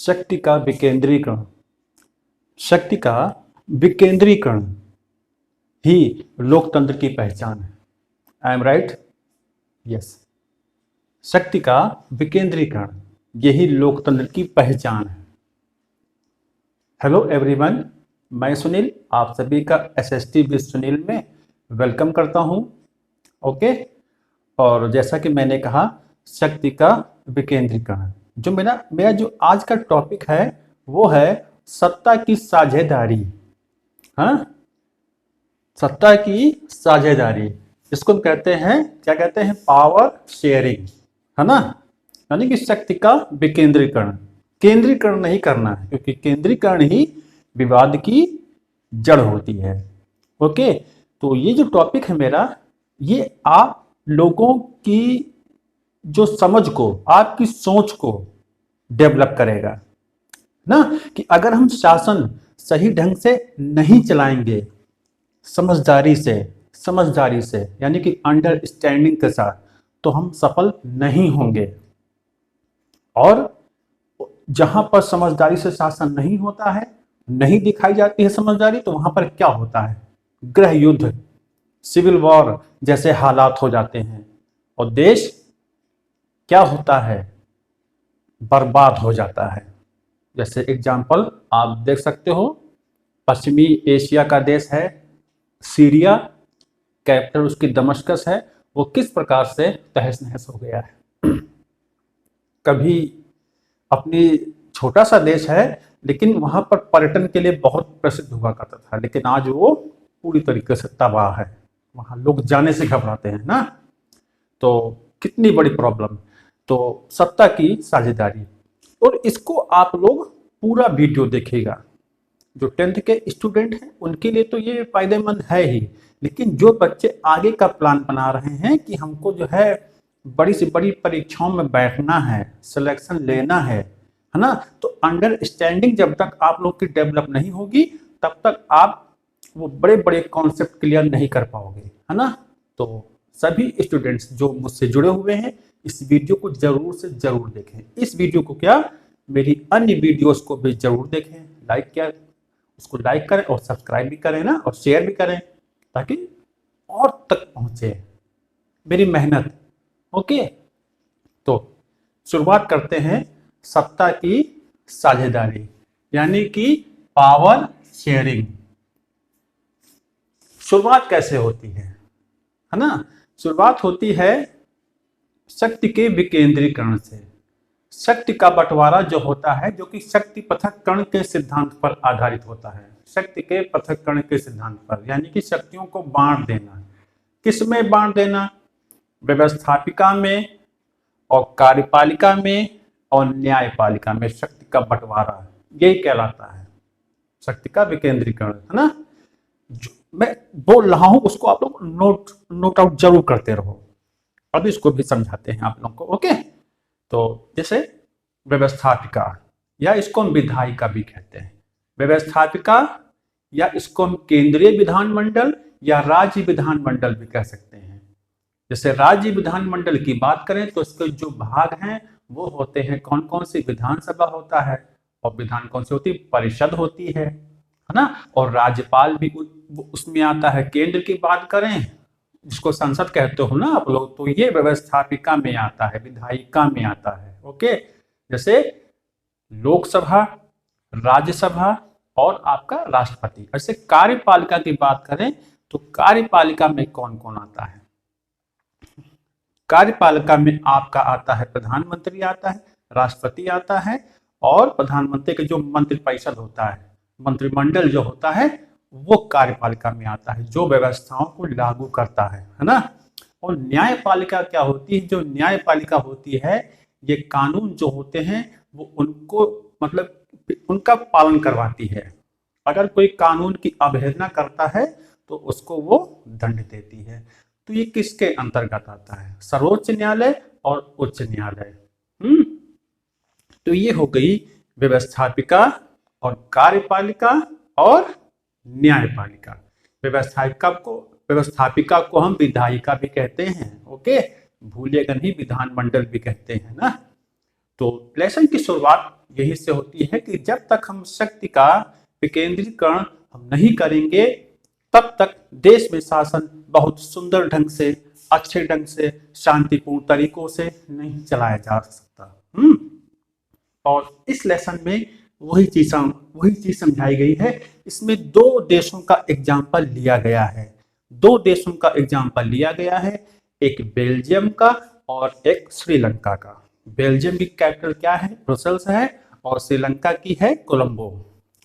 शक्ति का विकेंद्रीकरण। शक्ति का विकेंद्रीकरण ही लोकतंत्र की पहचान है। I am right? यस। शक्ति का विकेंद्रीकरण यही लोकतंत्र की पहचान है। हेलो एवरीवन, मैं सुनील आप सभी का एसएसटी विद सुनील में वेलकम करता हूं। ओके, और जैसा कि मैंने कहा शक्ति का विकेंद्रीकरण, जो मेरा जो आज का टॉपिक है वो है सत्ता की साझेदारी। हाँ, सत्ता की साझेदारी, इसको हम कहते हैं, क्या कहते हैं, पावर शेयरिंग, है ना। यानी कि शक्ति का विकेंद्रीकरण, केंद्रीकरण नहीं करना है, क्योंकि केंद्रीकरण ही विवाद की जड़ होती है। ओके, तो ये जो टॉपिक है मेरा, ये आप लोगों की जो समझ को, आपकी सोच को डेवलप करेगा ना, कि अगर हम शासन सही ढंग से नहीं चलाएंगे, समझदारी से यानी कि अंडरस्टैंडिंग के साथ, तो हम सफल नहीं होंगे। और जहां पर समझदारी से शासन नहीं होता है, नहीं दिखाई जाती है समझदारी, तो वहां पर क्या होता है, गृह युद्ध, सिविल वॉर जैसे हालात हो जाते हैं और देश क्या होता है, बर्बाद हो जाता है। जैसे एग्जाम्पल आप देख सकते हो, पश्चिमी एशिया का देश है सीरिया, कैपिटल उसकी दमस्कस है, वो किस प्रकार से तहस नहस हो गया है। कभी अपनी छोटा सा देश है, लेकिन वहां पर पर्यटन के लिए बहुत प्रसिद्ध हुआ करता था, लेकिन आज वो पूरी तरीके से तबाह है, वहां लोग जाने से घबराते हैं ना। तो कितनी बड़ी प्रॉब्लम। तो सत्ता की साझेदारी, और इसको आप लोग पूरा वीडियो देखिएगा। जो 10th के स्टूडेंट हैं उनके लिए तो ये फायदेमंद है ही, लेकिन जो बच्चे आगे का प्लान बना रहे हैं कि हमको जो है बड़ी से बड़ी परीक्षाओं में बैठना है, सिलेक्शन लेना है ना, तो अंडरस्टैंडिंग जब तक आप लोग की डेवलप नहीं होगी, तब तक आप वो बड़े बड़े कॉन्सेप्ट क्लियर नहीं कर पाओगे, है ना। तो सभी स्टूडेंट्स जो मुझसे जुड़े हुए हैं, इस वीडियो को जरूर से जरूर देखें। इस वीडियो को क्या, मेरी अन्य वीडियोस को भी जरूर देखें, उसको लाइक करें और सब्सक्राइब भी करें ना, और शेयर भी करें, ताकि और तक पहुंचे मेरी मेहनत। ओके, तो शुरुआत करते हैं सत्ता की साझेदारी यानी कि पावर शेयरिंग। शुरुआत कैसे होती है ना। शुरुआत होती है शक्ति के विकेंद्रीकरण से। शक्ति का बंटवारा जो होता है, जो कि शक्ति पृथक्करण के सिद्धांत पर आधारित होता है। शक्ति के पृथक्करण के सिद्धांत पर, यानी कि शक्तियों को बांट देना। किसमें बांट देना, व्यवस्थापिका में और कार्यपालिका में और न्यायपालिका में शक्ति का बंटवारा, यही कहलाता है शक्ति का विकेंद्रीकरण, है ना। जो मैं बोल रहा हूं उसको आप लोग नोट आउट जरूर करते रहो। अब इसको भी समझाते हैं आप लोगों को। ओके, तो जैसे व्यवस्थापिका, या इसको हम विधायिका भी कहते हैं। व्यवस्थापिका, या इसको हम केंद्रीय विधानमंडल या राज्य विधानमंडल भी कह सकते हैं। जैसे राज्य विधानमंडल की बात करें तो इसके जो भाग हैं वो होते हैं, कौन कौन सी, विधानसभा होता है, और विधान कौन सी होती है, परिषद होती है ना, और राज्यपाल भी उसमें आता है। केंद्र की बात करें, जिसको संसद कहते हो ना आप लोग, तो ये व्यवस्थापिका में आता है, विधायिका में आता है। ओके, जैसे लोकसभा, राज्यसभा और आपका राष्ट्रपति। ऐसे कार्यपालिका की बात करें तो कार्यपालिका में कौन कौन आता है। कार्यपालिका में आपका आता है प्रधानमंत्री आता है, राष्ट्रपति आता है, और प्रधानमंत्री के जो मंत्रिपरिषद होता है, मंत्रिमंडल जो होता है, वो कार्यपालिका में आता है, जो व्यवस्थाओं को लागू करता है ना। और न्यायपालिका क्या होती है, जो न्यायपालिका होती है, ये कानून जो होते हैं वो उनको, मतलब उनका पालन करवाती है। अगर कोई कानून की अवहेलना करता है तो उसको वो दंड देती है। तो ये किसके अंतर्गत आता है, सर्वोच्च न्यायालय और उच्च न्यायालय। तो ये हो गई व्यवस्थापिका और कार्यपालिका और न्यायपालिका। व्यवस्थापिका को हम विधायिका भी कहते हैं। ओके, भूलिएगा नहीं, विधानमंडल भी कहते हैं ना। तो लेसन की शुरुआत यही से होती है कि जब तक हम शक्ति का विकेंद्रीकरण हम नहीं करेंगे तब तक देश में शासन बहुत सुंदर ढंग से, अच्छे ढंग से, शांतिपूर्ण तरीकों से नहीं चलाया जा सकता। और इस लेसन में वही चीज समझाई गई है। इसमें दो देशों का एग्जाम्पल लिया गया है, दो देशों का एग्जाम्पल लिया गया है, एक बेल्जियम का और एक श्रीलंका का। बेल्जियम की कैपिटल क्या है? ब्रुसेल्स है, और श्रीलंका की है कोलंबो,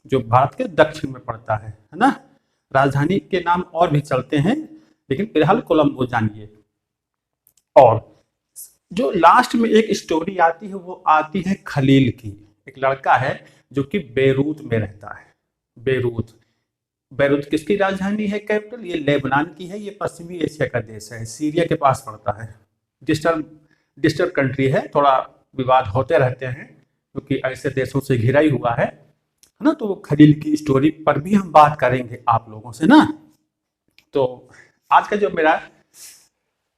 जो भारत के दक्षिण में पड़ता है ना। राजधानी के नाम और भी चलते हैं, लेकिन फिलहाल कोलंबो जानिए। और जो लास्ट में एक स्टोरी आती है वो आती है खलील की। एक लड़का है जो कि बेरूत में रहता है। बेरूत किसकी राजधानी है, कैपिटल? ये लेबनान की है, ये पश्चिमी एशिया का देश है, सीरिया के पास पड़ता है। डिस्टर्ब कंट्री है, थोड़ा विवाद होते रहते हैं क्योंकि ऐसे देशों से घिरा ही हुआ है ना। तो खलील की स्टोरी पर भी हम बात करेंगे आप लोगों से ना। तो आज का जो मेरा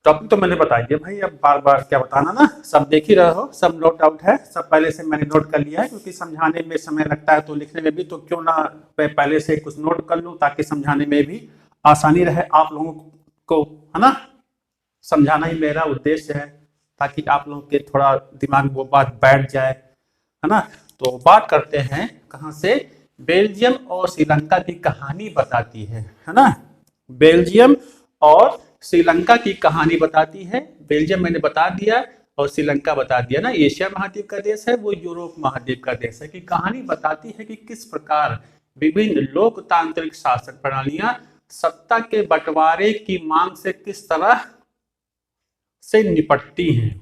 टॉपिक तो मैंने बता दिया भाई, अब बार बार क्या बताना ना, सब देख ही रहे हो, सब नोट आउट है, सब पहले से मैंने नोट कर लिया है, क्योंकि समझाने में समय लगता है तो लिखने में भी, तो क्यों ना मैं पहले से कुछ नोट कर लूं ताकि समझाने में भी आसानी रहे आप लोगों को, है ना। समझाना ही मेरा उद्देश्य है, ताकि आप लोगों के थोड़ा दिमाग में वो बात बैठ जाए, है ना। तो बात करते हैं कहाँ से? बेल्जियम और श्रीलंका की कहानी बताती है ना। बेल्जियम और श्रीलंका की कहानी बताती है। बेल्जियम मैंने बता दिया और श्रीलंका बता दिया ना, एशिया महाद्वीप का देश है, वो यूरोप महाद्वीप का देश है। कि कहानी बताती है कि किस प्रकार विभिन्न लोकतांत्रिक शासन प्रणालियां सत्ता के बंटवारे की मांग से किस तरह से निपटती हैं।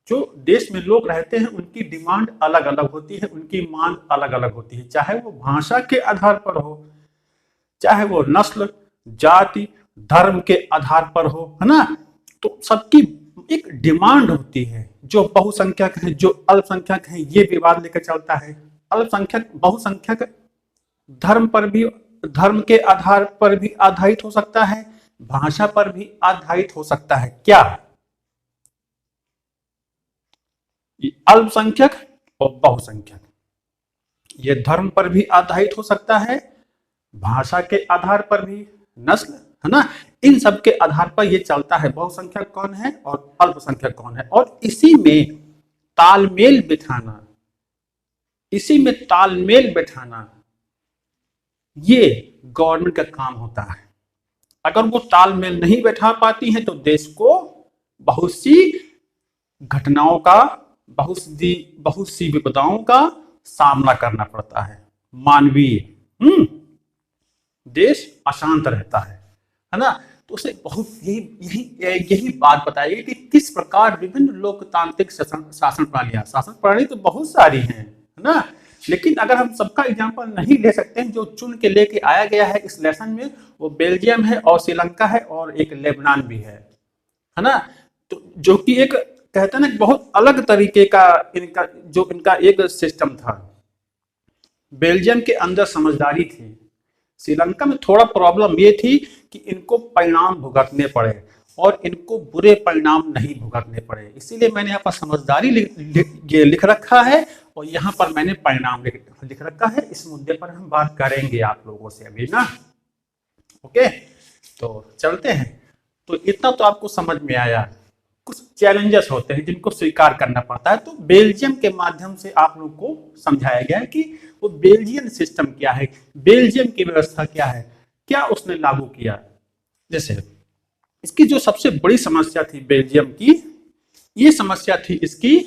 जो देश में लोग रहते हैं उनकी डिमांड अलग अलग होती है, उनकी मांग अलग अलग होती है, चाहे वो भाषा के आधार पर हो, चाहे वो नस्ल, जाति, धर्म के आधार पर हो, है ना। तो सबकी एक डिमांड होती है। जो बहुसंख्यक है, जो अल्पसंख्यक है, ये विवाद लेकर चलता है। अल्पसंख्यक बहुसंख्यक धर्म पर भी, धर्म के आधार पर भी आधारित हो सकता है, भाषा पर भी आधारित हो सकता है। क्या अल्पसंख्यक और बहुसंख्यक, ये धर्म पर भी आधारित हो सकता है, भाषा के आधार पर भी, नस्ल, है ना, इन सब के आधार पर ये चलता है बहुसंख्यक कौन है और अल्पसंख्यक कौन है। और इसी में तालमेल बिठाना, इसी में तालमेल बैठाना ये गवर्नमेंट का काम होता है। अगर वो तालमेल नहीं बैठा पाती है तो देश को बहुत सी घटनाओं का, बहुत सी विपदाओं का सामना करना पड़ता है। मानवीय देश अशांत रहता है ना। तो उसे बहुत यही बात बताई कि किस प्रकार विभिन्न लोकतांत्रिक शासन प्रणालियां, शासन प्रणाली तो बहुत सारी हैं, है ना, लेकिन अगर हम सबका एग्जांपल नहीं ले सकते हैं, जो चुन के लेके आया गया है इस लेसन में, वो बेल्जियम है और श्रीलंका है और एक लेबनान भी है ना। तो जो कि एक कहते हैं ना बहुत अलग तरीके का इनका एक सिस्टम था। बेल्जियम के अंदर समझदारी थी, श्रीलंका में थोड़ा प्रॉब्लम ये थी कि इनको परिणाम भुगतने पड़े और इनको बुरे परिणाम नहीं भुगतने पड़े। इसीलिए मैंने यहाँ पर समझदारी लिख रखा है और यहाँ पर मैंने परिणाम लिख रखा है। इस मुद्दे पर हम बात करेंगे आप लोगों से अभी ना। ओके, तो चलते हैं। तो इतना तो आपको समझ में आया। कुछ चैलेंजेस होते हैं जिनको स्वीकार करना पड़ता है। तो बेल्जियम के माध्यम से आप लोग को समझाया गया है कि वो बेल्जियन सिस्टम क्या है, बेल्जियम की व्यवस्था क्या है, क्या उसने लागू किया। जैसे इसकी जो सबसे बड़ी समस्या थी बेल्जियम की, ये समस्या थी इसकी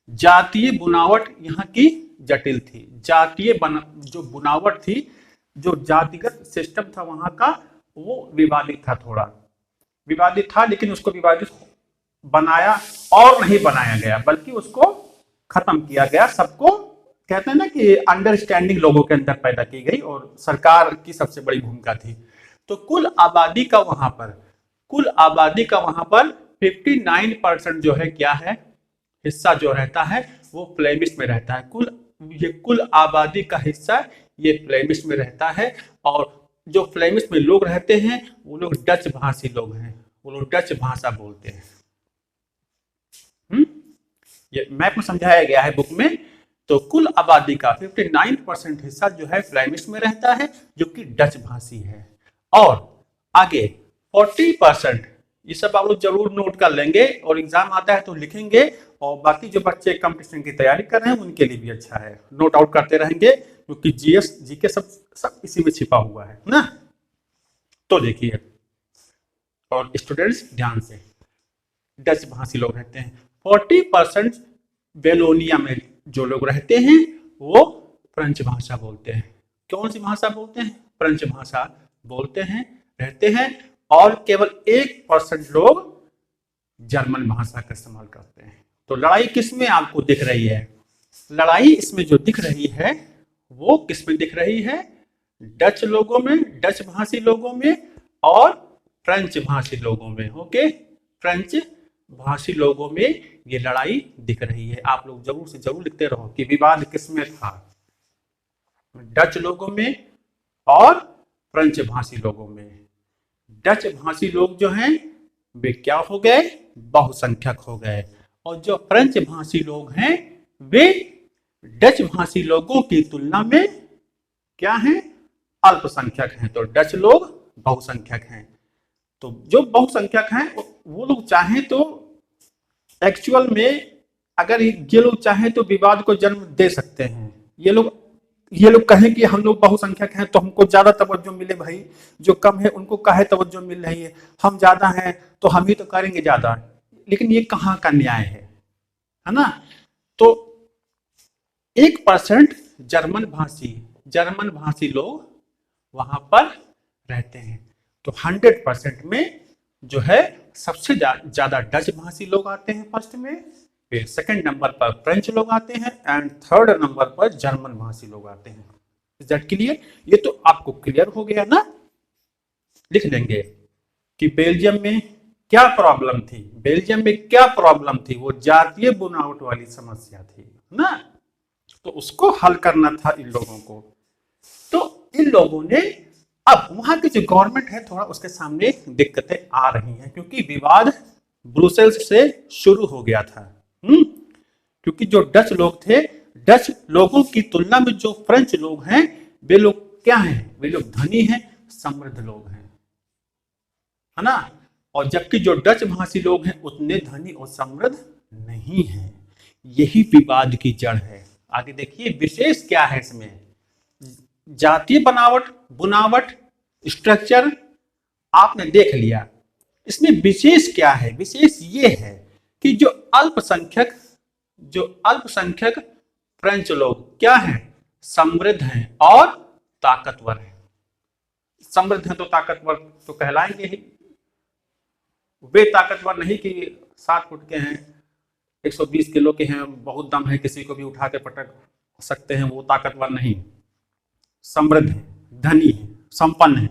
जातीय बुनावट। यहाँ की जटिल थी जातीय जो बुनावट थी, जो जातिगत सिस्टम था वहां का, वो विवादित था, थोड़ा विवादित था। लेकिन उसको विवादित बनाया और नहीं बनाया गया, बल्कि उसको खत्म किया गया। सबको कहते हैं ना कि अंडरस्टैंडिंग लोगों के अंदर पैदा की गई और सरकार की सबसे बड़ी भूमिका थी। तो कुल आबादी का वहां पर 59% जो है क्या है, हिस्सा जो रहता है वो फ्लेमिश में रहता है। कुल आबादी का हिस्सा ये फ्लेमिश में रहता है। और जो फ्लेमिश में लोग रहते हैं वो लोग डच भाषी लोग हैं, वो लोग डच भाषा बोलते हैं। ये मैप में समझाया गया है बुक में। तो कुल आबादी का 59% हिस्सा जो है फ्लैमिश में रहता है, जो कि डच भाषी है। और आगे 40%, ये सब आप लोग जरूर नोट कर लेंगे और एग्जाम आता है तो लिखेंगे। और बाकी जो बच्चे कंपटीशन की तैयारी कर रहे हैं उनके लिए भी अच्छा है, नोट आउट करते रहेंगे, क्योंकि जीएस जीके सब इसी में छिपा हुआ है ना। तो देखिए, और स्टूडेंट्स ध्यान से, डच भाषी लोग रहते हैं। 40% बेलोनिया में जो लोग रहते हैं वो फ्रेंच भाषा बोलते हैं। कौन सी भाषा बोलते हैं? फ्रेंच भाषा बोलते हैं, रहते हैं। और केवल 1% लोग जर्मन भाषा का इस्तेमाल करते हैं। तो लड़ाई किस में आपको दिख रही है? लड़ाई इसमें जो दिख रही है वो किस में दिख रही है? डच लोगों में, डच भाषी लोगों में और फ्रेंच भाषी लोगों में। ओके, फ्रेंच भाषी लोगों में ये लड़ाई दिख रही है। आप लोग जरूर से जरूर लिखते रहो कि विवाद किसमें था, डच लोगों में और फ्रेंच भाषी लोगों में। डच भाषी लोग जो हैं वे क्या हो गए? बहुसंख्यक हो गए। और जो फ्रेंच भाषी लोग हैं वे डच भाषी लोगों की तुलना में क्या हैं? अल्पसंख्यक हैं। तो डच लोग बहुसंख्यक हैं। तो जो बहुसंख्यक हैं वो लोग चाहें तो एक्चुअल में, अगर ये लोग चाहें तो विवाद को जन्म दे सकते हैं। ये लोग कहें कि हम लोग बहुसंख्यक हैं तो हमको ज्यादा तवज्जो मिले, भाई जो कम है उनको काहे तवज्जो मिल रही है, हम ज्यादा हैं तो हम ही तो करेंगे ज्यादा। लेकिन ये कहाँ का न्याय है ना। तो 1% जर्मन भाषी लोग वहां पर रहते हैं। तो 100% में जो है सबसे ज्यादा डच भाषी लोग आते हैं फर्स्ट में, फिर सेकंड नंबर पर फ्रेंच लोग आते हैं एंड थर्ड नंबर पर जर्मन भाषी लोग आते हैं। Is that clear? ये तो आपको क्लियर हो गया ना। लिख लेंगे कि बेल्जियम में क्या प्रॉब्लम थी। बेल्जियम में क्या प्रॉब्लम थी? वो जातीय बुनावट वाली समस्या थी ना। तो उसको हल करना था इन लोगों को। तो इन लोगों ने, अब वहां की जो गवर्नमेंट है थोड़ा उसके सामने दिक्कतें आ रही हैं, क्योंकि विवाद ब्रुसेल्स से शुरू हो गया था। क्योंकि जो डच लोग थे, डच लोगों की तुलना में जो फ्रेंच लोग हैं वे लोग क्या हैं? वे लोग धनी हैं, समृद्ध लोग हैं, है ना। और जबकि जो डच भाषी लोग हैं उतने धनी और समृद्ध नहीं हैं। यही विवाद की जड़ है। आगे देखिए विशेष क्या है इसमें। जातीय बुनावट स्ट्रक्चर आपने देख लिया। इसमें विशेष क्या है? विशेष ये है कि जो अल्पसंख्यक फ्रेंच लोग क्या हैं? समृद्ध हैं और ताकतवर हैं। समृद्ध हैं तो ताकतवर तो कहलाएंगे ही। वे ताकतवर नहीं कि 7 फुट के हैं, 120 किलो के हैं, बहुत दम है, किसी को भी उठा के पटक सकते हैं, वो ताकतवर नहीं। समृद्ध है, धनी है, संपन्न है,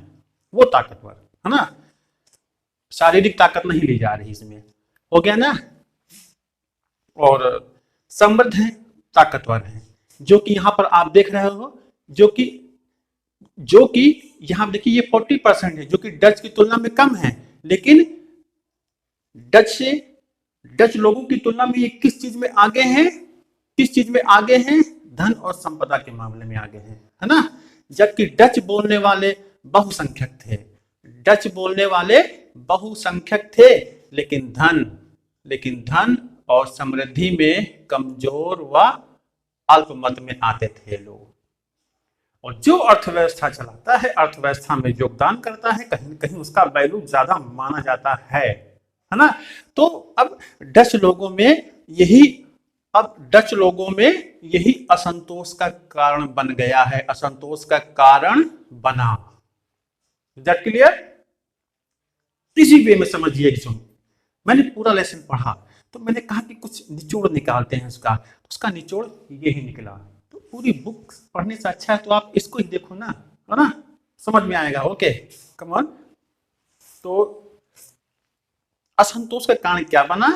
वो ताकतवर है ना। शारीरिक ताकत नहीं ली जा रही इसमें, हो गया ना। और समृद्ध है, ताकतवर है, जो कि यहां पर आप देख रहे हो, जो कि यहां देखिए ये 40% है, जो कि डच की तुलना में कम है। लेकिन डच लोगों की तुलना में ये किस चीज में आगे हैं? किस चीज में आगे हैं? धन और संपदा के मामले में आगे हैं, है ना। जबकि डच बोलने वाले बहुसंख्यक थे, डच बोलने वाले बहुसंख्यक थे, लेकिन धन और समृद्धि में कमजोर व अल्पमत में आते थे लोग। और जो अर्थव्यवस्था चलाता है, अर्थव्यवस्था में योगदान करता है, कहीं न कहीं उसका वैल्यू ज्यादा माना जाता है ना। तो अब डच लोगों में यही असंतोष का कारण बन गया है, असंतोष का कारण बना। That clear? इसी वे में समझिए। मैंने पूरा लेसन पढ़ा तो मैंने कहा कि कुछ निचोड़ निकालते हैं उसका निचोड़ ये ही निकला। तो पूरी बुक पढ़ने से अच्छा है तो आप इसको ही देखो ना, है ना, समझ में आएगा। Okay come on. तो असंतोष का कारण क्या बना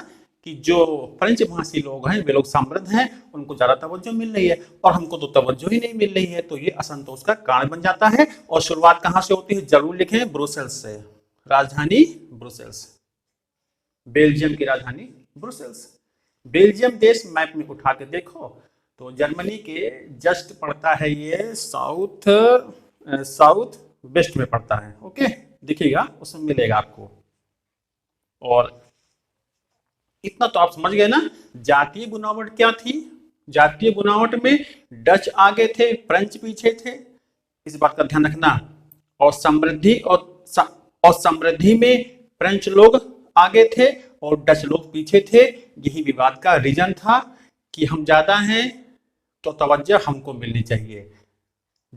कि जो फ्रेंच भाषी लोग हैं वे लोग समृद्ध हैं, उनको ज्यादा तवज्जो मिल रही है और हमको तो तवज्जो ही नहीं मिल रही है। तो ये असंतोष का कारण बन जाता है। और शुरुआत कहां से होती है? जरूर लिखें, ब्रुसेल्स से। राजधानी ब्रुसेल्स, बेल्जियम की राजधानी ब्रुसेल्स। बेल्जियम देश मैप में उठा के देखो तो जर्मनी के जस्ट पड़ता है, ये साउथ वेस्ट में पड़ता है। ओके, दिखेगा उसमें मिलेगा आपको। और इतना तो आप समझ गए ना। जातीय बुनावट क्या थी? जातीय बुनावट में डच आगे थे, फ्रेंच पीछे थे, इस बात का ध्यान रखना। और समृद्धि में फ्रेंच लोग आगे थे और डच लोग पीछे थे। यही विवाद का रीजन था कि हम ज्यादा हैं तो तवज्जो हमको मिलनी चाहिए,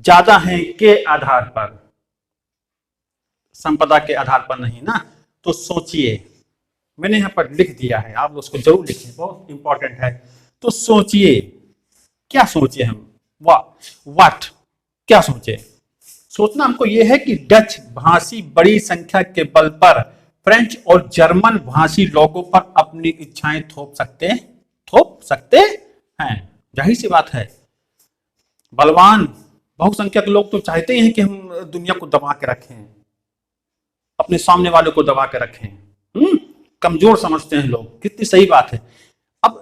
ज्यादा हैं के आधार पर, संपदा के आधार पर नहीं ना। तो सोचिए, मैंने यहाँ पर लिख दिया है, आप लोग उसको जरूर लिखें, बहुत इंपॉर्टेंट है। तो सोचिए, क्या सोचे हम? व्हाट, क्या सोचे? सोचना हमको यह है कि डच भाषी बड़ी संख्या के बल पर फ्रेंच और जर्मन भाषी लोगों पर अपनी इच्छाएं थोप सकते हैं। जाहिर सी बात है, बलवान बहुसंख्यक लोग तो चाहते हैं कि हम दुनिया को दबा के रखें, अपने सामने वालों को दबा के रखें। कमजोर समझते हैं लोग, कितनी सही बात है। अब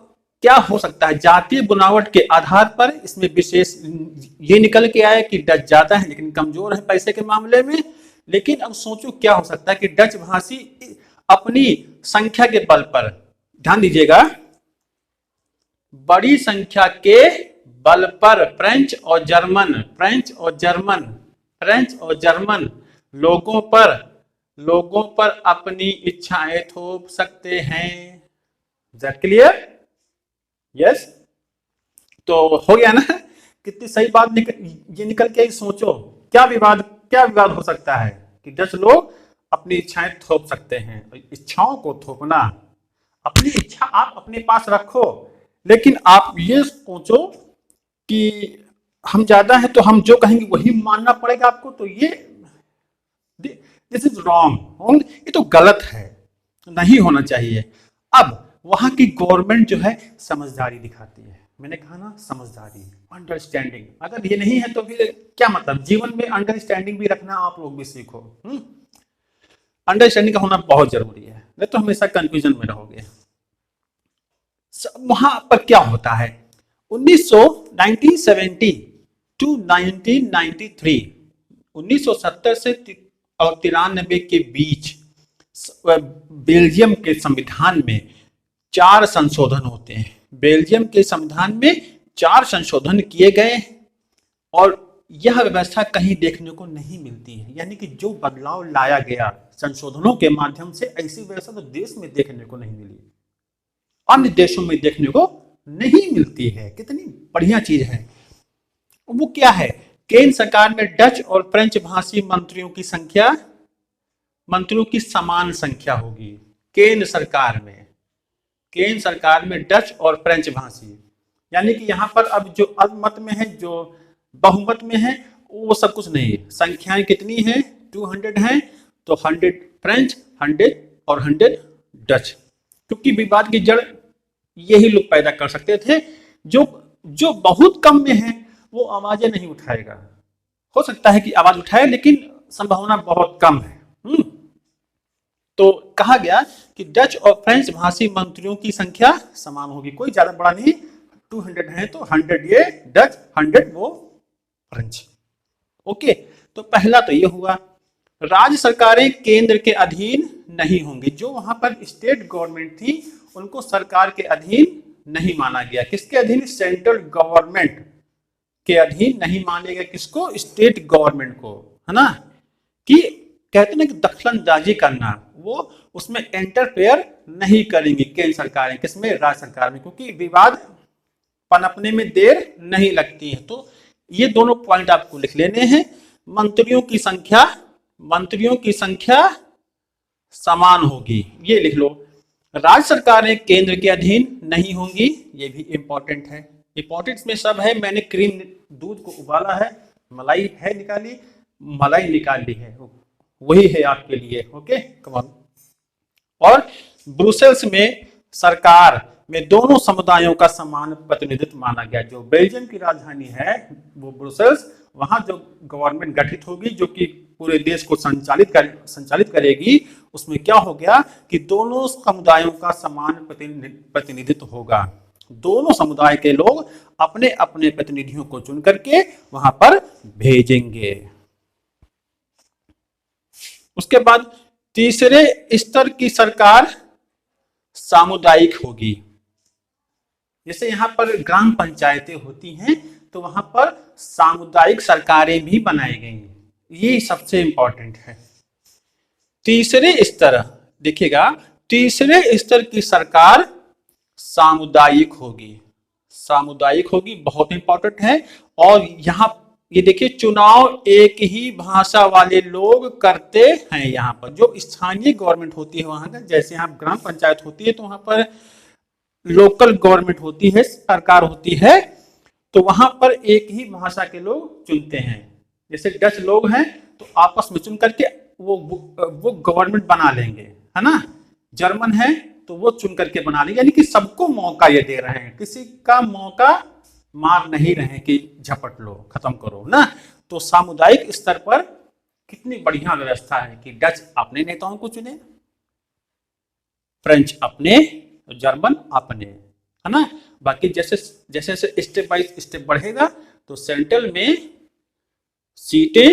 क्या हो सकता है? जातीय बुनावट के आधार पर इसमें विशेष ये निकल के आया कि डच ज्यादा है लेकिन कमजोर है पैसे के मामले में। लेकिन अब सोचो क्या हो सकता है कि डच भाषी अपनी संख्या के बल पर, ध्यान दीजिएगा, बड़ी संख्या के बल पर फ्रेंच और जर्मन लोगों पर अपनी इच्छाएं थोप सकते हैं। क्लियर? यस। तो हो गया ना? कितनी सही बात ये निकल के सोचो, क्या विवाद हो सकता है कि डच लोग अपनी इच्छाएं थोप सकते हैं। इच्छाओं को थोपना, अपनी इच्छा आप अपने पास रखो, लेकिन आप ये सोचो कि हम ज्यादा हैं तो हम जो कहेंगे वही मानना पड़ेगा आपको। तो ये दिस इज रॉन्ग, ये तो गलत है, नहीं होना चाहिए। अब वहां की गवर्नमेंट जो है समझदारी दिखाती है। मैंने कहा ना, समझदारी, अंडरस्टैंडिंग। अगर ये नहीं है तो फिर क्या मतलब? जीवन में अंडरस्टैंडिंग भी रखना आप लोग भी सीखो। अंडरस्टैंडिंग का होना बहुत जरूरी है, नहीं तो हमेशा कंफ्यूजन में रहोगे। वहां पर क्या होता है? 1970 टू 1993, 1970 से और 93 के बीच बेल्जियम के संविधान में 4 संशोधन होते हैं। बेल्जियम के संविधान में 4 संशोधन किए गए और यह व्यवस्था कहीं देखने को नहीं मिलती है। यानी कि जो बदलाव लाया गया संशोधनों के माध्यम से, ऐसी व्यवस्था तो देश में देखने को नहीं मिली, अन्य देशों में देखने को नहीं मिलती है। कितनी बढ़िया चीज है। वो क्या है? केंद्र सरकार में डच और फ्रेंच भाषी मंत्रियों की समान संख्या होगी। केंद्र सरकार में डच और फ्रेंच भाषी, यानी कि यहां पर अब जो अल्पमत में है, जो बहुमत में है, वो सब कुछ नहीं है। संख्याएं कितनी है? 200 हैं, तो 100 फ्रेंच, 100 और 100 डच। क्योंकि विवाद की जड़ यही लोग पैदा कर सकते थे। जो बहुत कम में है वो आवाजें नहीं उठाएगा। हो सकता है कि आवाज उठाए, लेकिन संभावना बहुत कम है। तो कहा गया कि डच और फ्रेंच भाषी मंत्रियों की संख्या समान होगी, कोई ज्यादा बड़ा नहीं। 200 है तो 100 ये डच, 100 वो फ्रेंच। ओके, तो पहला तो ये हुआ। राज्य सरकारें केंद्र के अधीन नहीं होंगी। जो वहां पर स्टेट गवर्नमेंट थी उनको सरकार के अधीन नहीं माना गया। किसके अधीन? सेंट्रल गवर्नमेंट के अधीन नहीं मानेगा। किसको? स्टेट गवर्नमेंट को, है ना। कि कहते ना कि दखलंदाजी करना, वो उसमें इंटरफेयर नहीं करेंगी केंद्र सरकारें। किसमें? राज्य सरकार में, क्योंकि विवाद पनपने में देर नहीं लगती है। तो ये दोनों पॉइंट आपको लिख लेने हैं। मंत्रियों की संख्या समान होगी, ये लिख लो। राज्य सरकारें केंद्र के अधीन नहीं होंगी, ये भी इंपॉर्टेंट है। इंपॉर्टेंट में सब है। मैंने क्रीम दूध को उबाला है, मलाई है निकाली, मलाई निकाल ली है, वही है आपके लिए। ओके, कमाल। और ब्रुसेल्स में सरकार में दोनों समुदायों का समान प्रतिनिधित्व माना गया। जो बेल्जियम की राजधानी है वो ब्रुसेल्स, वहां जो गवर्नमेंट गठित होगी जो कि पूरे देश को संचालित करेगी, उसमें क्या हो गया कि दोनों समुदायों का समान प्रतिनिधित्व होगा। दोनों समुदाय के लोग अपने अपने प्रतिनिधियों को चुन करके वहां पर भेजेंगे। उसके बाद तीसरे स्तर की सरकार सामुदायिक होगी। जैसे यहाँ पर ग्राम पंचायतें होती हैं तो वहां पर सामुदायिक सरकारें भी बनाई गई हैं, ये सबसे इंपॉर्टेंट है। तीसरे स्तर देखिएगा, तीसरे स्तर की सरकार सामुदायिक होगी। सामुदायिक होगी बहुत इंपॉर्टेंट है। और यहाँ ये देखिए, चुनाव एक ही भाषा वाले लोग करते हैं। यहाँ पर जो स्थानीय गवर्नमेंट होती है वहां का, जैसे यहाँ ग्राम पंचायत होती है तो वहां पर लोकल गवर्नमेंट होती है, सरकार होती है, तो वहां पर एक ही भाषा के लोग चुनते हैं। जैसे डच लोग हैं तो आपस में चुन करके वो गवर्नमेंट बना लेंगे, है ना। जर्मन है तो वो चुन करके बना लेंगे, यानी कि सबको मौका ये दे रहे हैं, किसी का मौका मार नहीं रहे कि झपट लो, खत्म करो ना। तो सामुदायिक स्तर पर कितनी बढ़िया व्यवस्था है कि डच अपने नेताओं को चुने, फ्रेंच अपने, जर्मन अपने, है ना। बाकी जैसे जैसे स्टेप बाय स्टेप बढ़ेगा तो सेंट्रल में सीटें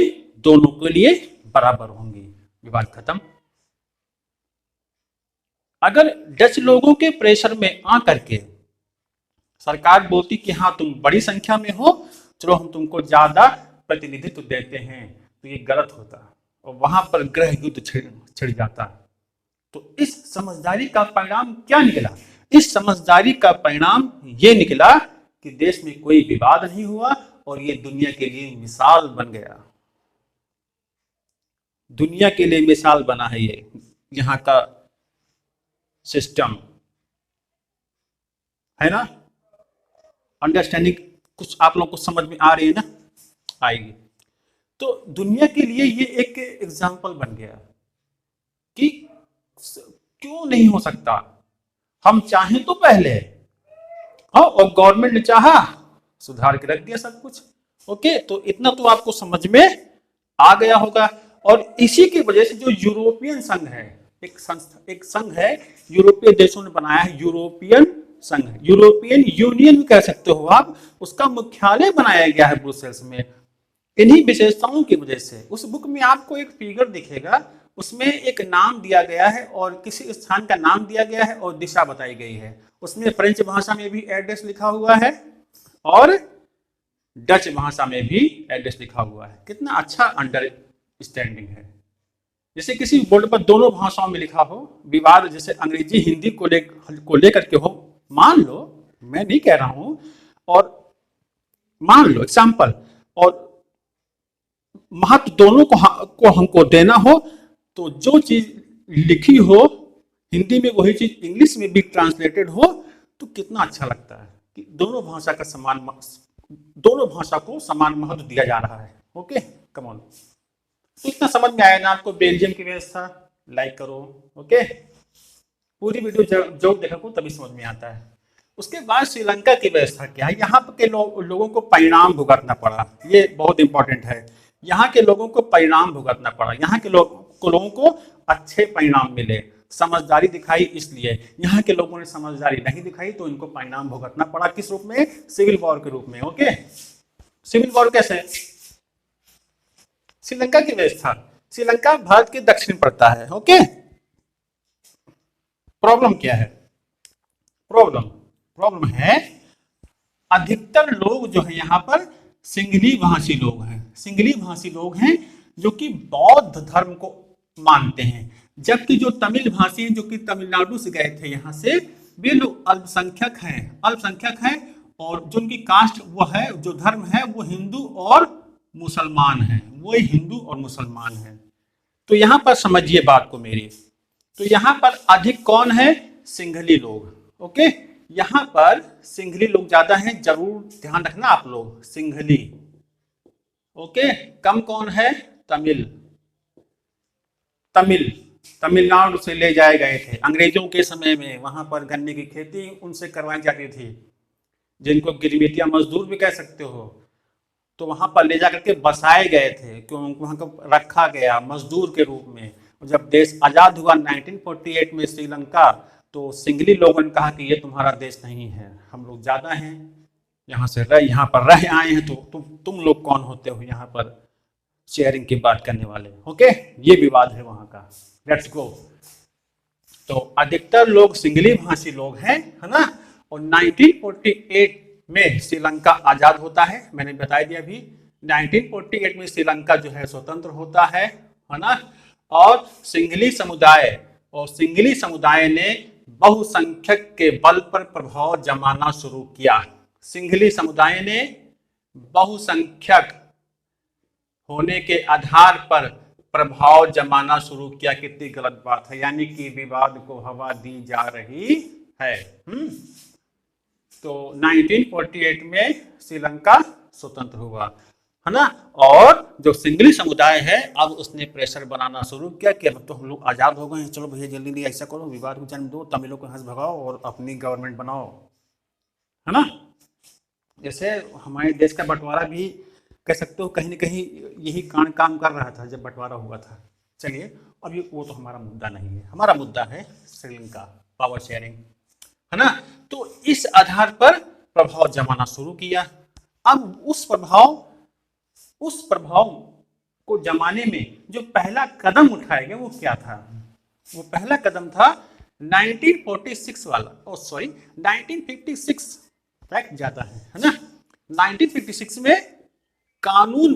दोनों के लिए बराबर होंगी, विवाद खत्म। अगर डच लोगों के प्रेशर में आकर के सरकार बोलती कि हाँ तुम बड़ी संख्या में हो, चलो हम तुमको ज्यादा प्रतिनिधित्व देते हैं, तो ये गलत होता और वहां पर गृह युद्ध छिड़ जाता। तो इस समझदारी का परिणाम क्या निकला? इस समझदारी का परिणाम ये निकला कि देश में कोई विवाद नहीं हुआ और ये दुनिया के लिए मिसाल बन गया। दुनिया के लिए मिसाल बना है ये यहाँ का सिस्टम, है ना। अंडरस्टैंडिंग कुछ आप लोगों को समझ में आ रही है ना? आएगी। तो दुनिया के लिए ये एक एग्जाम्पल बन गया कि क्यों नहीं हो सकता। हम चाहें तो पहले, हाँ, और गवर्नमेंट ने चाहा सुधार के रख दिया सब कुछ। ओके, तो इतना तो आपको समझ में आ गया होगा। और इसी की वजह से जो यूरोपियन संघ है, एक संघ है, यूरोपीय देशों ने बनाया है, यूरोपियन संघ, यूरोपियन यूनियन कह सकते हो आप, उसका मुख्यालय बनाया गया है ब्रुसेल्स में। इन्हीं विशेषताओं की वजह से उस बुक में आपको एक फिगर दिखेगा, उसमें एक नाम दिया गया है और किसी स्थान का नाम दिया गया है और दिशा बताई गई है। उसमें फ्रेंच भाषा में भी एड्रेस लिखा हुआ है और डच भाषा में भी एड्रेस लिखा हुआ है। कितना अच्छा अंडरस्टैंडिंग है। जैसे किसी बोर्ड पर दोनों भाषाओं में लिखा हो, विवाद जैसे अंग्रेजी हिंदी को लेकर के हो, मान लो, मैं नहीं कह रहा हूं, और मान लो एग्जाम्पल, और महत्व दोनों को हमको देना हो, तो जो चीज लिखी हो हिंदी में वही चीज इंग्लिश में भी ट्रांसलेटेड हो, तो कितना अच्छा लगता है कि दोनों भाषा को समान महत्व दिया जा रहा है। Okay, come on. तो इतना समझ में आया ना आपको बेल्जियम की व्यवस्था? लाइक करो। ओके, पूरी वीडियो जरूर देखा करो, तभी समझ में आता है। उसके बाद श्रीलंका की व्यवस्था क्या है? यहाँ के लोगों को परिणाम भुगतना पड़ा, ये बहुत इंपॉर्टेंट है। यहाँ के लोगों को परिणाम भुगतना पड़ा, यहाँ के लोगों को अच्छे परिणाम मिले, समझदारी दिखाई, इसलिए यहाँ के लोगों ने समझदारी नहीं दिखाई तो इनको परिणाम भुगतना पड़ा। किस रूप में? सिविल वॉर के रूप में। ओके, सिविल वॉर कैसे? श्रीलंका की व्यवस्था, श्रीलंका भारत के दक्षिण पड़ता है। ओके, प्रॉब्लम क्या है? प्रॉब्लम है अधिकतर लोग जो है यहाँ पर सिंगली भाषी लोग हैं। सिंगली भाषी लोग हैं जो कि बौद्ध धर्म को मानते हैं, जबकि जो तमिल भाषी हैं जो कि तमिलनाडु से गए थे यहाँ से, वे लोग अल्पसंख्यक हैं और जो उनकी कास्ट वो है, जो धर्म है वो हिंदू और मुसलमान है, वो हिंदू और मुसलमान है। तो यहाँ पर समझिए बात को मेरी, तो यहाँ पर अधिक कौन है? सिंघली लोग। ओके, यहाँ पर सिंघली लोग ज्यादा हैं, जरूर ध्यान रखना आप लोग, सिंघली। ओके, कम कौन है? तमिलनाडु से ले जाए गए थे अंग्रेजों के समय में, वहां पर गन्ने की खेती उनसे करवाई जाती थी, जिनको गिरमिटिया मजदूर भी कह सकते हो। तो वहां पर ले जाकर के बसाए गए थे, क्यों वहां को रखा गया मजदूर के रूप में। जब देश आजाद हुआ 1948 में श्रीलंका, तो सिंघली लोगों ने कहा कि ये तुम्हारा देश नहीं है, हम लोग ज्यादा हैं, यहाँ पर रह आए हैं, तो तुम लोग कौन होते हो यहाँ पर शेयरिंग की बात करने वाले। ओके, ये विवाद है वहां का। Let's go. तो अधिकतर लोग सिंघली भाषी लोग हैं, है ना। और 1948 में श्रीलंका आजाद होता है, मैंने बता दिया अभी। 1948 में श्रीलंका जो है स्वतंत्र होता है ना। और सिंघली समुदाय ने बहुसंख्यक के बल पर प्रभाव जमाना शुरू किया। सिंघली समुदाय ने बहुसंख्यक होने के आधार पर प्रभाव जमाना शुरू किया। कितनी गलत बात है, यानी कि विवाद को हवा दी जा रही है। तो 1948 में श्रीलंका स्वतंत्र हुआ, है ना। और जो सिंघली समुदाय है, अब उसने प्रेशर बनाना शुरू किया कि अब तो हम लोग आजाद हो गए हैं, चलो भैया जल्दी ऐसा करो, विवाद को जन्म दो, तमिलों को हंस भगाओ और अपनी गवर्नमेंट बनाओ, है ना। जैसे हमारे देश का बंटवारा भी कह सकते हो कहीं न कहीं यही काम कर रहा था जब बंटवारा हुआ था। चलिए, अभी वो तो हमारा मुद्दा नहीं है, हमारा मुद्दा है श्रीलंका, पावर शेयरिंग, है ना। तो इस आधार पर प्रभाव जमाना शुरू किया। अब उस प्रभाव को जमाने में जो पहला कदम उठाया गया वो क्या था? वो पहला कदम था 1946 वाला, 1956 फैक्ट जाता है ना। 1956 में कानून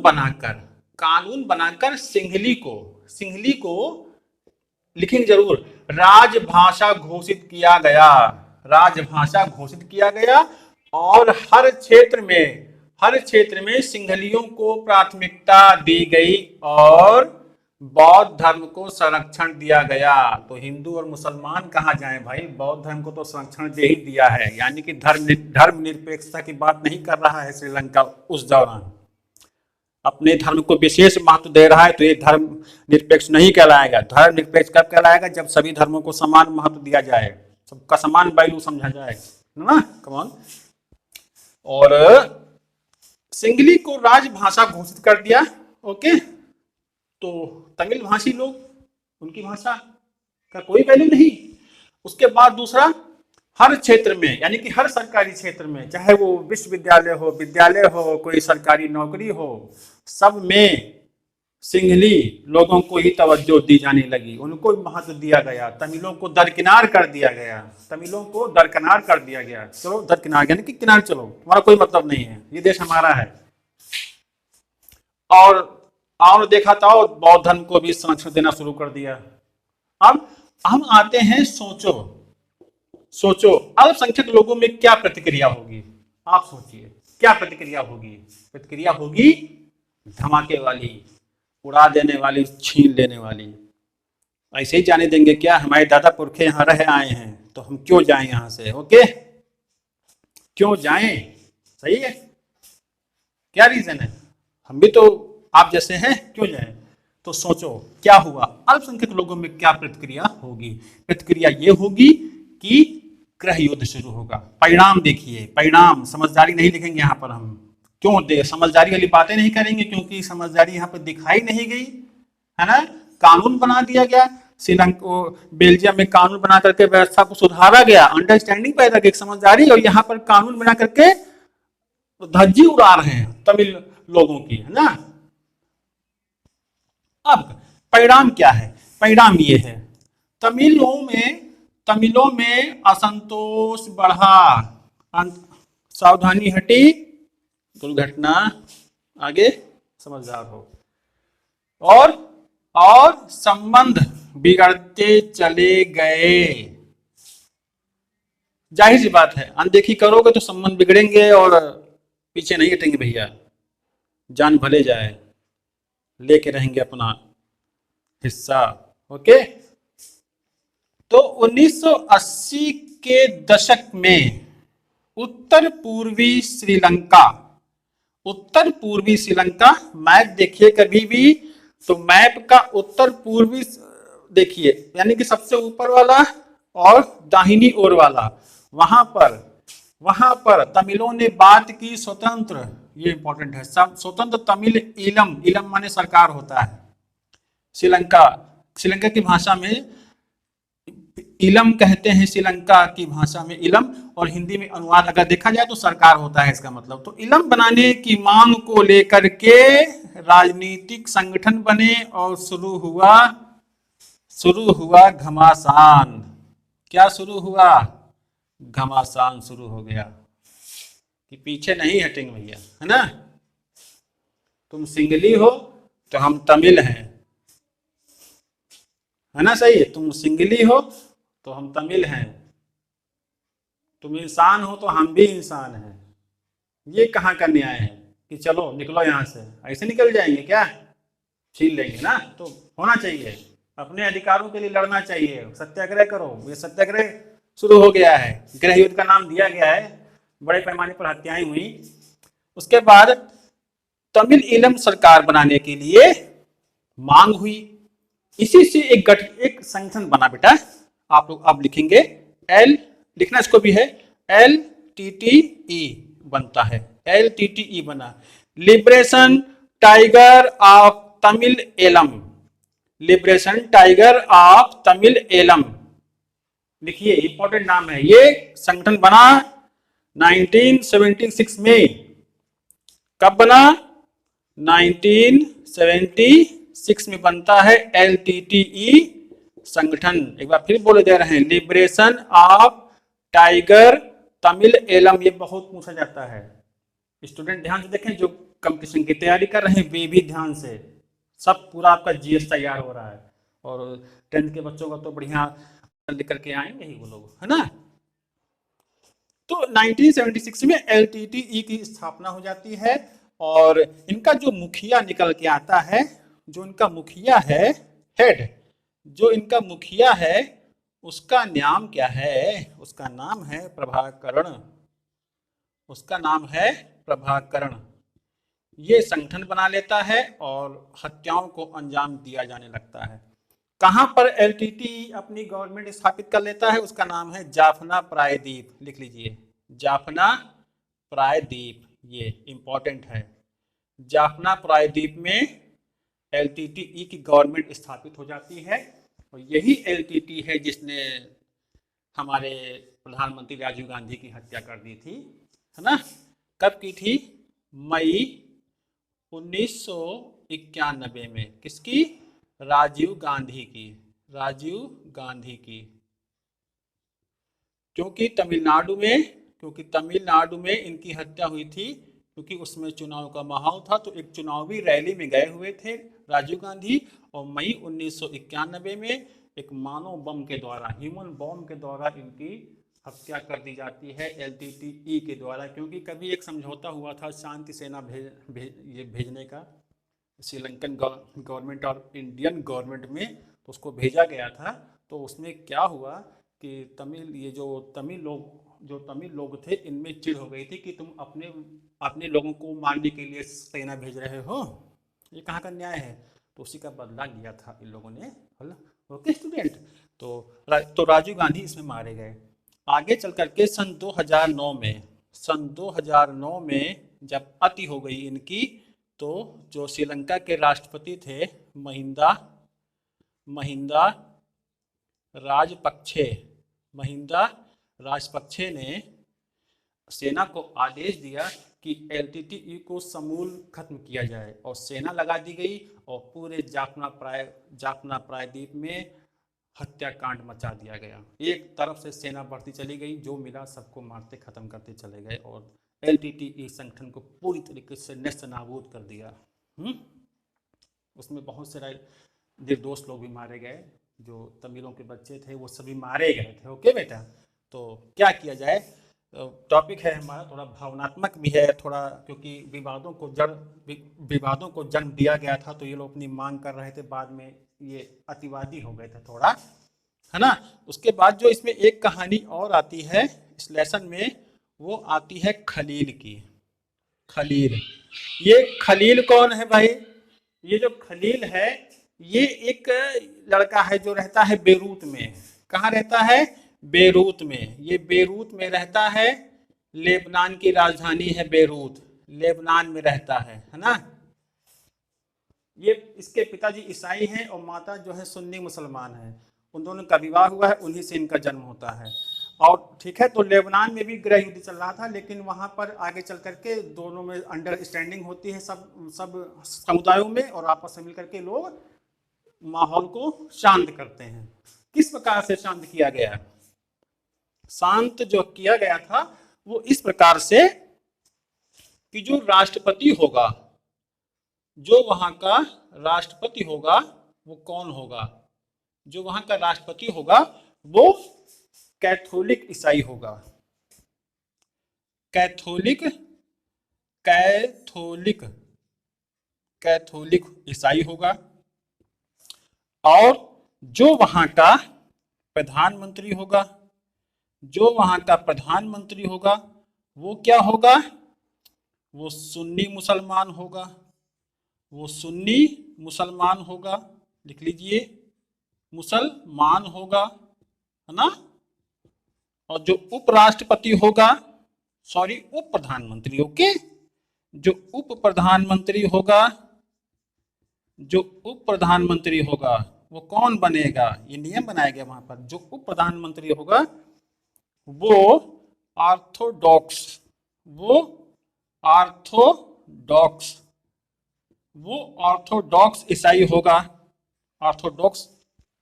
बनाकर सिंघली को लिखेंगे जरूर, राजभाषा घोषित किया गया। और हर क्षेत्र में सिंघलियों को प्राथमिकता दी गई और बौद्ध धर्म को संरक्षण दिया गया। तो हिंदू और मुसलमान कहाँ जाएं भाई, बौद्ध धर्म को तो संरक्षण दे ही दिया है। यानी कि धर्म निरपेक्षता की बात नहीं कर रहा है श्रीलंका उस दौरान, अपने धर्म को विशेष महत्व दे रहा है, तो ये धर्म निरपेक्ष नहीं कहलाएगा। धर्म निरपेक्ष कब कहलाएगा? जब सभी धर्मों को समान महत्व दिया जाए, सबका समान वैल्यू समझा जाए, ना। कमान। और सिंघली को राजभाषा घोषित कर दिया। ओके, तो तमिल भाषी लोग, उनकी भाषा का कोई वैल्यू नहीं। उसके बाद दूसरा, हर क्षेत्र में, यानी कि हर सरकारी क्षेत्र में, चाहे वो विद्यालय हो, कोई सरकारी नौकरी हो, सब में सिंघली लोगों को ही तवज्जो दी जाने लगी, उनको महत्व दिया गया। तमिलों को दरकिनार कर दिया गया, चलो दरकिनार, यानी कि किनारे चलो, तुम्हारा कोई मतलब नहीं है, ये देश हमारा है। और देखा था, बौद्ध धर्म को भी संरक्षण देना शुरू कर दिया। अब हम आते हैं, सोचो अल्पसंख्यक लोगों में क्या प्रतिक्रिया होगी। आप सोचिए क्या प्रतिक्रिया होगी धमाके वाली, उड़ा देने वाली, छीन लेने वाली। ऐसे ही जाने देंगे क्या? हमारे दादा पुरखे यहाँ रह आए हैं, तो हम क्यों जाएं यहाँ से? ओके, क्यों जाएं? सही है, क्या रीजन है? हम भी तो आप जैसे हैं, क्यों जाएं? तो सोचो क्या हुआ, अल्पसंख्यक लोगों में क्या प्रतिक्रिया होगी। प्रतिक्रिया ये होगी कि गृह युद्ध शुरू होगा। परिणाम देखिए, परिणाम, समझदारी नहीं लिखेंगे यहाँ पर हम। क्यों समझदारी वाली बातें नहीं करेंगे? क्योंकि समझदारी यहाँ पर दिखाई नहीं गई, है ना। कानून बना दिया गया, श्रीलंका बेल्जियम में कानून बना करके व्यवस्था को सुधारा गया, अंडरस्टैंडिंग पैदा की, समझदारी। और यहाँ पर कानून बना करके धज्जी उड़ा रहे हैं तमिल लोगों की, है ना। अब परिणाम क्या है? परिणाम ये है, तमिलों में असंतोष बढ़ा, सावधानी हटी, दुर्घटना, आगे समझदार हो, और संबंध बिगड़ते चले गए। जाहिर सी बात है, अनदेखी करोगे तो संबंध बिगड़ेंगे और पीछे नहीं हटेंगे भैया, जान भले जाए, लेके रहेंगे अपना हिस्सा। ओके, तो 1980 के दशक में उत्तर पूर्वी श्रीलंका मैप देखिए कभी भी, तो मैप का उत्तर पूर्वी देखिए, यानी कि सबसे ऊपर वाला और दाहिनी ओर वाला, वहां पर तमिलों ने बात की स्वतंत्र ये इंपॉर्टेंट है। स्वतंत्र तमिल ईलम, ईलम माने सरकार होता है। श्रीलंका, श्रीलंका की भाषा में इलम कहते हैं, श्रीलंका की भाषा में इलम, और हिंदी में अनुवाद अगर देखा जाए तो सरकार होता है इसका मतलब। तो इलम बनाने की मांग को लेकर के राजनीतिक संगठन बने और शुरू हुआ घमासान। क्या शुरू हुआ? घमासान शुरू हो गया कि पीछे नहीं हटेंगे भैया, है ना। तुम सिंगली हो तो हम तमिल हैं, है ना, सही है। तुम सिंगली हो तो हम तमिल हैं, तुम इंसान हो तो हम भी इंसान हैं। ये कहाँ का न्याय है कि चलो निकलो यहाँ से, ऐसे निकल जाएंगे क्या? छीन लेंगे ना। तो होना चाहिए, अपने अधिकारों के लिए लड़ना चाहिए, सत्याग्रह करो। ये सत्याग्रह शुरू हो गया है, गृह युद्ध का नाम दिया गया है, बड़े पैमाने पर हत्याएं हुई। उसके बाद तमिल ईलम सरकार बनाने के लिए मांग हुई। इसी से एक संगठन बना बेटा। आप लोग अब लिखेंगे एल, लिखना इसको भी है, LTTE बनता है, LTTE बना, liberation tiger of Tamil Eelam, liberation tiger of Tamil Eelam. लिखिए, इंपॉर्टेंट नाम है। ये संगठन बना 1976 में। कब बना? 1976 में बनता है LTTE संगठन। एक बार फिर बोले दे रहे हैं, liberation of tiger Tamil Eelam. ये बहुत पूछा जाता है। स्टूडेंट ध्यान से देखें, जो कंपटीशन की तैयारी कर रहे हैं वे भी ध्यान से, सब पूरा आपका GS तैयार हो रहा है, और 10th के बच्चों का तो बढ़िया लेकर के आएंगे ही वो लोग, है ना। तो 1976 में LTTE की स्थापना हो जाती है, और इनका जो मुखिया निकल के आता है, जो इनका मुखिया है, हेड, जो इनका मुखिया है, उसका नाम क्या है? उसका नाम है प्रभाकरण। उसका नाम है प्रभाकरण। ये संगठन बना लेता है और हत्याओं को अंजाम दिया जाने लगता है। कहां पर LTTE अपनी गवर्नमेंट स्थापित कर लेता है? उसका नाम है जाफना प्रायद्वीप। लिख लीजिए, जाफना प्रायद्वीप, ये इंपॉर्टेंट है। जाफना प्रायद्वीप में LTTE की गवर्नमेंट स्थापित हो जाती है, और यही LTTE है जिसने हमारे प्रधानमंत्री राजीव गांधी की हत्या कर दी थी, है ना। कब की थी? मई 1991 में। किसकी? राजीव गांधी की, राजीव गांधी की। क्योंकि तमिलनाडु में इनकी हत्या हुई थी, क्योंकि उसमें चुनाव का माहौल था। तो एक चुनावी रैली में गए हुए थे राजीव गांधी, और मई 1991 में एक मानव बम के द्वारा, ह्यूमन बम के द्वारा इनकी हत्या कर दी जाती है LTTE के द्वारा। क्योंकि कभी एक समझौता हुआ था शांति सेना भेजने का, श्रीलंकन गवर्नमेंट और इंडियन गवर्नमेंट में, तो उसको भेजा गया था। तो उसमें क्या हुआ कि तमिल लोग थे, इनमें चिढ़ हो गई थी कि तुम अपने लोगों को मारने के लिए सेना भेज रहे हो, ये कहाँ का न्याय है। तो उसी का बदला लिया था इन लोगों ने। ओके स्टूडेंट, तो राजीव गांधी इसमें मारे गए। आगे चल करके सन 2009 में जब अति हो गई इनकी, तो जो श्रीलंका के राष्ट्रपति थे महिंदा राजपक्षे ने सेना को आदेश दिया कि LTTE को समूल खत्म किया जाए, और सेना लगा दी गई, और पूरे जाफना प्रायद्वीप में हत्याकांड मचा दिया गया। एक तरफ से सेना बढ़ती चली गई, जो मिला सबको मारते खत्म करते चले गए, और LTTE संगठन को पूरी तरीके से नेस्तनाबूद कर दिया। उसमें बहुत से निर्दोष लोग भी मारे गए, जो तमिलों के बच्चे थे वो सभी मारे गए थे। ओके बेटा, तो क्या किया जाए? टॉपिक है हमारा थोड़ा भावनात्मक भी है थोड़ा, क्योंकि विवादों को जन्म दिया गया था, तो ये लोग अपनी मांग कर रहे थे, बाद में ये अतिवादी हो गए थे थोड़ा, है ना। उसके बाद जो इसमें एक कहानी और आती है इस लेसन में, वो आती है खलील की। खलील, ये खलील कौन है भाई? ये जो खलील है, ये एक लड़का है जो रहता है बेरूत में। कहाँ रहता है? बेरूत में। ये बेरूत में रहता है, लेबनान की राजधानी है बेरूत। लेबनान में रहता है ना। ये इसके पिताजी ईसाई हैं और माता जो है सुन्नी मुसलमान है। उन दोनों का विवाह हुआ है, उन्हीं से इनका जन्म होता है। और ठीक है, तो लेबनान में भी गृह युद्ध चल रहा था, लेकिन वहां पर आगे चल करके दोनों में अंडरस्टैंडिंग होती है सब सब समुदायों में, और आपस में मिलकर के लोग माहौल को शांत करते हैं। किस प्रकार से शांत किया गया? शांत जो किया गया था वो इस प्रकार से कि जो राष्ट्रपति होगा, जो वहां का राष्ट्रपति होगा वो कौन होगा? जो वहां का राष्ट्रपति होगा वो कैथोलिक ईसाई होगा। कैथोलिक कैथोलिक कैथोलिक ईसाई होगा। और जो वहां का प्रधानमंत्री होगा, जो वहां का प्रधानमंत्री होगा वो क्या होगा? वो सुन्नी मुसलमान होगा। वो सुन्नी मुसलमान होगा, लिख लीजिए, मुसलमान होगा, है ना। और जो उपराष्ट्रपति होगा, सॉरी उप प्रधानमंत्री, ओके, जो उप प्रधानमंत्री होगा, जो उप प्रधानमंत्री होगा वो कौन बनेगा? ये नियम बनाया गया वहां पर। जो उप प्रधानमंत्री होगा वो ऑर्थोडॉक्स वो ऑर्थोडॉक्स वो ऑर्थोडॉक्स ईसाई होगा। ऑर्थोडॉक्स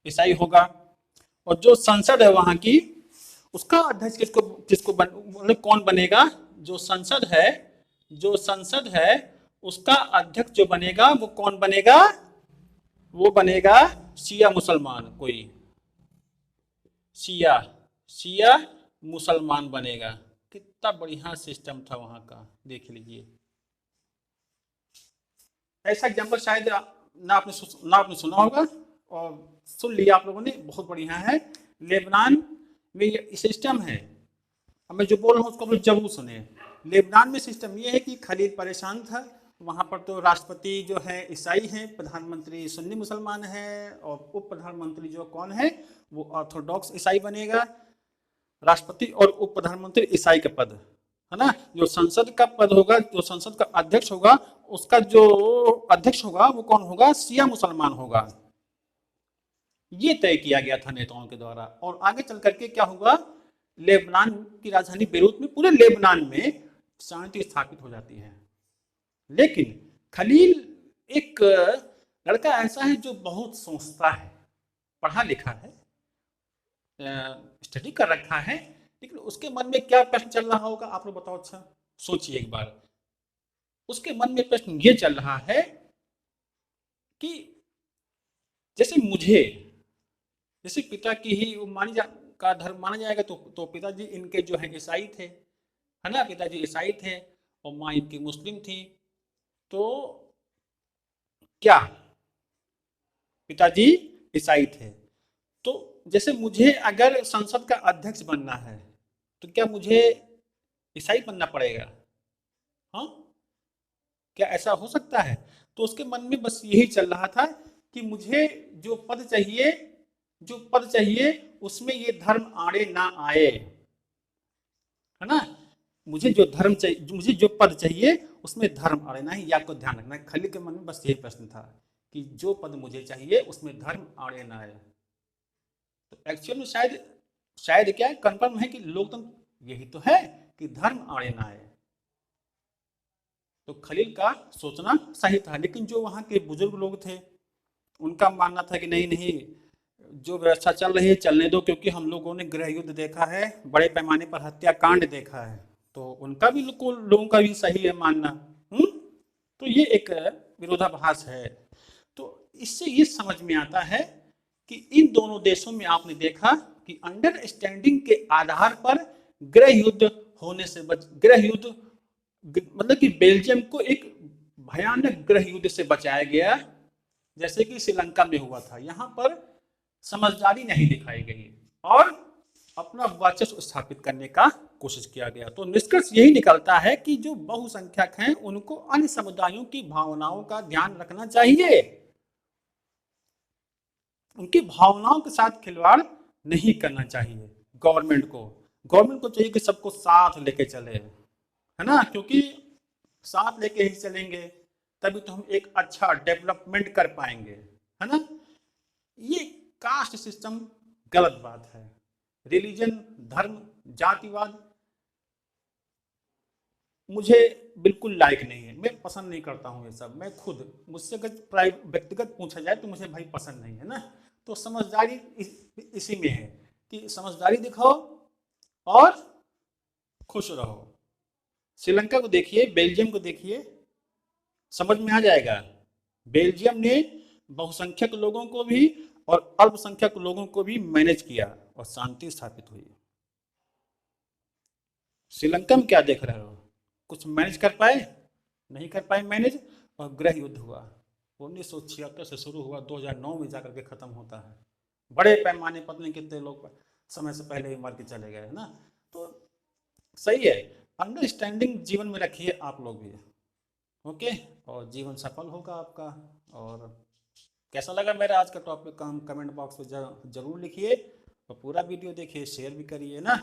ईसाई होगा। और जो संसद है वहां की, उसका अध्यक्ष किसको किसको मतलब कौन बनेगा? जो संसद है उसका अध्यक्ष जो बनेगा वो कौन बनेगा? वो बनेगा शिया मुसलमान, कोई शिया मुसलमान बनेगा। कितना बढ़िया सिस्टम था वहां का, देख लीजिए। ऐसा एग्जाम्पल शायद ना आपने सुना होगा, और सुन लिया आप लोगों ने, बहुत बढ़िया है। लेबनान में ये सिस्टम है। अब मैं जो बोल रहा हूँ उसको आप जरूर सुने। लेबनान में सिस्टम ये है कि खलील परेशान था, वहां पर तो राष्ट्रपति जो है ईसाई हैं, प्रधानमंत्री सुन्नी मुसलमान है, और उप प्रधानमंत्री जो कौन है वो ऑर्थोडॉक्स ईसाई बनेगा। राष्ट्रपति और उप प्रधानमंत्री ईसाई का पद, है ना। जो संसद का पद होगा, जो संसद का अध्यक्ष होगा, उसका जो अध्यक्ष होगा वो कौन होगा? शिया मुसलमान होगा। ये तय किया गया था नेताओं के द्वारा। और आगे चल करके क्या हुआ? लेबनान की राजधानी बेरूत में, पूरे लेबनान में शांति स्थापित हो जाती है। लेकिन खलील एक लड़का ऐसा है जो बहुत सोचता है, पढ़ा लिखा है, स्टडी कर रखा है, लेकिन उसके मन में क्या प्रश्न चल रहा होगा आप लोग बताओ। अच्छा सोचिए एक बार। उसके मन में प्रश्न ये चल रहा है कि जैसे पिता की ही का धर्म माना जाएगा, तो पिताजी इनके जो है ईसाई थे, है ना। पिताजी ईसाई थे और माँ इनकी मुस्लिम थी। तो क्या पिताजी ईसाई थे, तो जैसे मुझे अगर संसद का अध्यक्ष बनना है तो क्या मुझे ईसाई बनना पड़ेगा? हाँ, क्या ऐसा हो सकता है? तो उसके मन में बस यही चल रहा था कि मुझे जो पद चाहिए उसमें ये धर्म आड़े ना आए, है ना। मुझे जो धर्म चाहिए, मुझे जो पद चाहिए उसमें धर्म आड़े ना ही। आपको ध्यान रखना है, खलील के मन में बस यही प्रश्न था कि जो पद मुझे चाहिए उसमें धर्म आड़े ना आए। तो एक्चुअल में शायद क्या है, कंफर्म है कि लोकतंत्र यही तो है कि धर्म आड़े ना आए। तो खलील का सोचना सही था। लेकिन जो वहां के बुजुर्ग लोग थे उनका मानना था कि नहीं, जो व्यवस्था चल रही है चलने दो, क्योंकि हम लोगों ने गृह युद्ध देखा है, बड़े पैमाने पर हत्याकांड देखा है, तो उनका भी लोगों का भी सही है मानना। तो ये एक विरोधाभास है। तो इससे ये समझ में आता है कि इन दोनों देशों में आपने देखा कि अंडरस्टैंडिंग के आधार पर गृह युद्ध होने से मतलब कि बेल्जियम को एक भयानक गृह युद्ध से बचाया गया, जैसे कि श्रीलंका में हुआ था। यहां पर समझदारी नहीं दिखाई गई और अपना वर्चस्व स्थापित करने का कोशिश किया गया। तो निष्कर्ष यही निकलता है कि जो बहुसंख्यक हैं उनको अन्य समुदायों की भावनाओं का ध्यान रखना चाहिए। उनकी भावनाओं के साथ खिलवाड़ नहीं करना चाहिए। गवर्नमेंट को चाहिए कि सबको साथ लेके चले, है ना, क्योंकि साथ लेके ही चलेंगे, तभी तो हम एक अच्छा डेवलपमेंट कर पाएंगे, है ना। ये कास्ट सिस्टम गलत बात है। रिलीजन, धर्म, जातिवाद मुझे बिल्कुल लायक नहीं है, मैं पसंद नहीं करता हूँ ये सब। मैं खुद, मुझसे अगर व्यक्तिगत पूछा जाए तो मुझे भाई पसंद नहीं है ना। तो समझदारी इसी में है कि समझदारी दिखाओ और खुश रहो। श्रीलंका को देखिए, बेल्जियम को देखिए, समझ में आ जाएगा। बेल्जियम ने बहुसंख्यक लोगों को भी और अल्पसंख्यक लोगों को भी मैनेज किया और शांति स्थापित हुई। श्रीलंका में क्या देख रहे हो, कुछ मैनेज कर पाए? नहीं कर पाए मैनेज, और गृह युद्ध हुआ। 1976 से शुरू हुआ, 2009 में जाकर के खत्म होता है। बड़े पैमाने पर नहीं, कितने लोग समय से पहले ही मर के चले गए, है ना। तो सही है, अंडरस्टैंडिंग जीवन में रखिए आप लोग भी, ओके, और जीवन सफल होगा आपका। और कैसा लगा मेरा आज का टॉपिक, हम कमेंट बॉक्स में जरूर लिखिए, और पूरा वीडियो देखिए, शेयर भी करिए ना।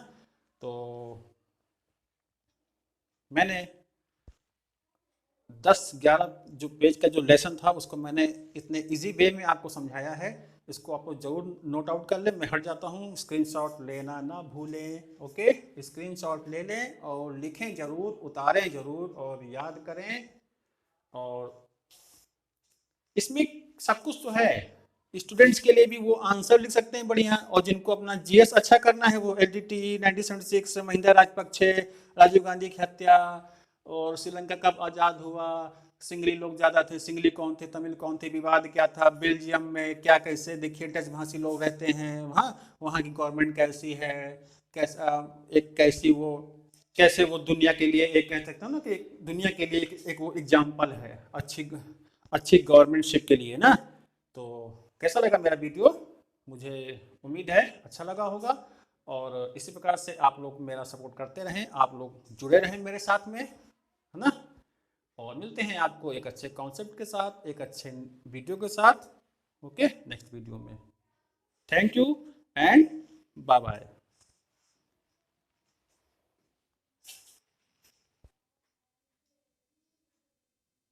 तो मैंने 10-11 जो पेज का जो लेसन था उसको मैंने इतने इजी वे में आपको समझाया है। इसको आप लोग जरूर नोट आउट कर लें। मैं हट जाता हूँ, स्क्रीनशॉट लेना ना भूलें, ओके। स्क्रीनशॉट ले लें और लिखें जरूर, उतारें जरूर और याद करें। और इसमें सब कुछ तो है, स्टूडेंट्स के लिए भी वो आंसर लिख सकते हैं बढ़िया, और जिनको अपना जीएस अच्छा करना है वो एलडीटी 1976, महिंद्रा राजपक्षे, राजीव गांधी की हत्या, और श्रीलंका कब आज़ाद हुआ, सिंगली लोग ज़्यादा थे, सिंगली कौन थे, तमिल कौन थे, विवाद क्या था, बेल्जियम में क्या कैसे देखिए डच भाषी लोग रहते हैं वहाँ, वहाँ की गवर्नमेंट कैसी है, कैसा एक कैसे वो दुनिया के लिए एक कह सकता हूँ ना कि दुनिया के लिए एक वो एग्जाम्पल है अच्छी अच्छी गवर्नमेंटशिप के लिए ना। तो कैसा लगा मेरा वीडियो, मुझे उम्मीद है अच्छा लगा होगा। और इसी प्रकार से आप लोग मेरा सपोर्ट करते रहें, आप लोग जुड़े रहें मेरे साथ में, है ना। और मिलते हैं आपको एक अच्छे कॉन्सेप्ट के साथ, एक अच्छे वीडियो के साथ, ओके, नेक्स्ट वीडियो में। Thank you and bye bye.